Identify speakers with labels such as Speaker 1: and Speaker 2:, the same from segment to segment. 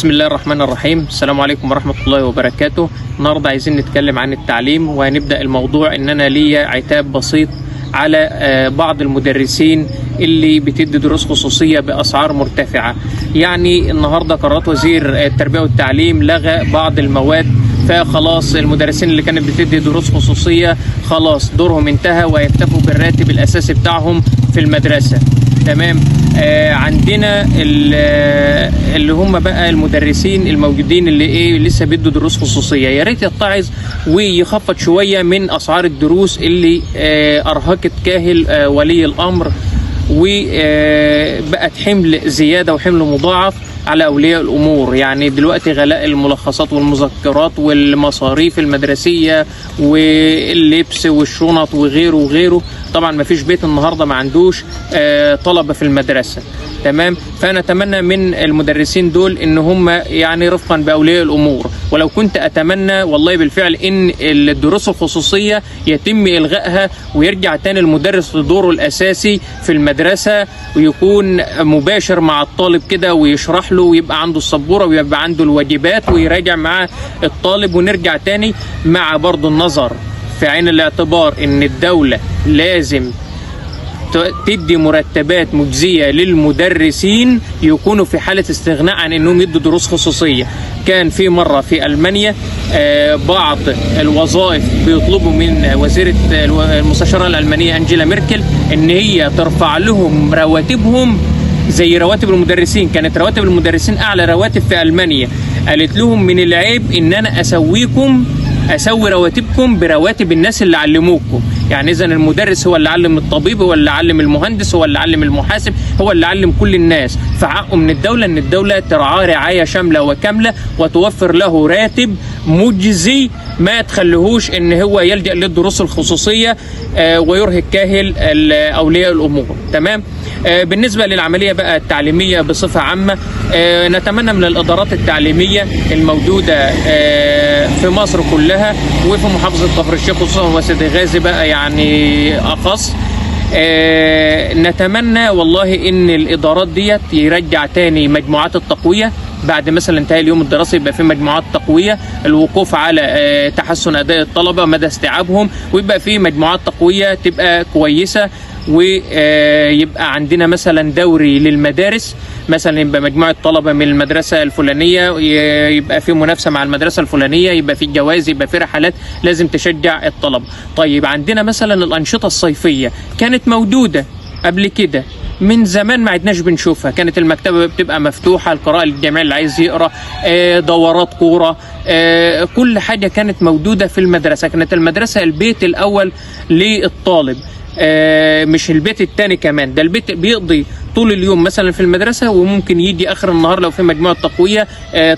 Speaker 1: بسم الله الرحمن الرحيم. السلام عليكم ورحمة الله وبركاته. النهاردة عايزين نتكلم عن التعليم، وهنبدأ الموضوع ان انا ليا عتاب بسيط على بعض المدرسين اللي بتدي دروس خصوصية بأسعار مرتفعة. يعني النهاردة قرارات وزير التربية والتعليم لغى بعض المواد، فخلاص المدرسين اللي كانت بتدي دروس خصوصية خلاص دورهم انتهى ويكتفوا بالراتب الأساسي بتاعهم في المدرسة. تمام. عندنا اللي هم بقى المدرسين الموجودين اللي لسه بيدوا دروس خصوصية، يا ريت يتعظ ويخفض شوية من أسعار الدروس اللي أرهقت كاهل ولي الأمر، وبقت حمل زيادة وحمل مضاعف على أولياء الأمور. يعني دلوقتي غلاء الملخصات والمذكرات والمصاريف المدرسية واللبس والشنط وغيره وغيره، طبعا ما فيش بيت النهاردة ما عندوش طلبة في المدرسة. تمام. فأنا أتمنى من المدرسين دول إن هم يعني رفقا بأولياء الأمور، ولو كنت أتمنى والله بالفعل إن الدروس الخصوصية يتم إلغائها ويرجع تاني المدرس لدوره الأساسي في المدرسة، ويكون مباشر مع الطالب كده ويشرح له ويبقى عنده السبورة ويبقى عنده الواجبات ويراجع مع الطالب. ونرجع تاني مع برضو النظر في عين الاعتبار إن الدولة لازم تدي مرتبات مجزية للمدرسين يكونوا في حالة استغناء عن انهم يدوا دروس خصوصية. كان في مرة في ألمانيا بعض الوظائف بيطلبوا من وزيرة المستشارة الألمانية أنجيلا ميركل ان هي ترفع لهم رواتبهم زي رواتب المدرسين. كانت رواتب المدرسين أعلى رواتب في ألمانيا. قالت لهم من العيب ان انا اسوي رواتبكم برواتب الناس اللي علموكم. يعني اذا المدرس هو اللي علم الطبيب، هو اللي علم المهندس، هو اللي علم المحاسب، هو اللي علم كل الناس. فحقه من الدولة ان الدولة ترعاه رعاية شاملة وكاملة وتوفر له راتب مجزي، ما تخليهوش ان هو يلجأ للدروس الخصوصية ويرهق كاهل اولياء الامور. تمام. بالنسبة للعملية بقى التعليمية بصفة عامة، نتمنى من الإدارات التعليمية الموجودة في مصر كلها وفي محافظة كفر الشيخ خصوصا وسيدي غازي بقى يعني أخص، نتمنى والله إن الإدارات ديت يرجع تاني مجموعات التقوية بعد مثلا انتهاء اليوم الدراسي. يبقى في مجموعات تقوية، الوقوف على تحسن أداء الطلبة مدى استيعابهم، ويبقى في مجموعات تقوية تبقى كويسة. ويبقى عندنا مثلا دوري للمدارس، مثلا يبقى مجموعة طلبة من المدرسة الفلانية يبقى في منافسة مع المدرسة الفلانية، يبقى في جوائز، يبقى في رحلات لازم تشجع الطلبة. طيب عندنا مثلا الأنشطة الصيفية كانت موجودة قبل كده من زمان ما عدناش بنشوفها. كانت المكتبة بتبقى مفتوحة، القراءة للجميع اللي عايز يقرأ، دورات كورة، كل حاجة كانت موجودة في المدرسة. كانت المدرسة البيت الأول للطالب، مش البيت التاني كمان، ده البيت بيقضي طول اليوم مثلا في المدرسة وممكن يجي آخر النهار لو في مجموعة تقوية.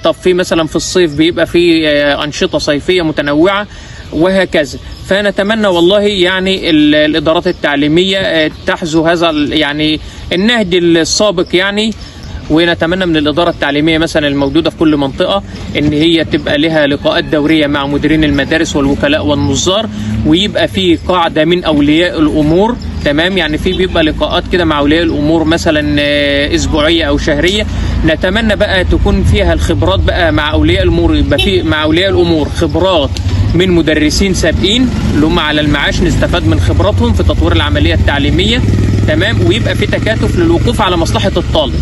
Speaker 1: طب في مثلا في الصيف بيبقى في أنشطة صيفية متنوعة وهكذا. فنتمنى والله يعني الإدارات التعليمية تحذو هذا يعني النهج السابق يعني. ونتمنى من الإدارة التعليمية مثلا الموجودة في كل منطقة إن هي تبقى لها لقاءات دورية مع مديرين المدارس والوكلاء والنظار، ويبقى في قاعدة من أولياء الأمور. تمام. يعني في بيبقى لقاءات كده مع أولياء الأمور مثلا أسبوعية أو شهرية. نتمنى بقى تكون فيها الخبرات بقى مع أولياء الأمور، يبقى في مع أولياء الأمور خبرات من مدرسين سابقين اللي هم على المعاش، نستفاد من خبراتهم في تطوير العملية التعليمية. تمام. ويبقى في تكاتف للوقوف على مصلحة الطالب.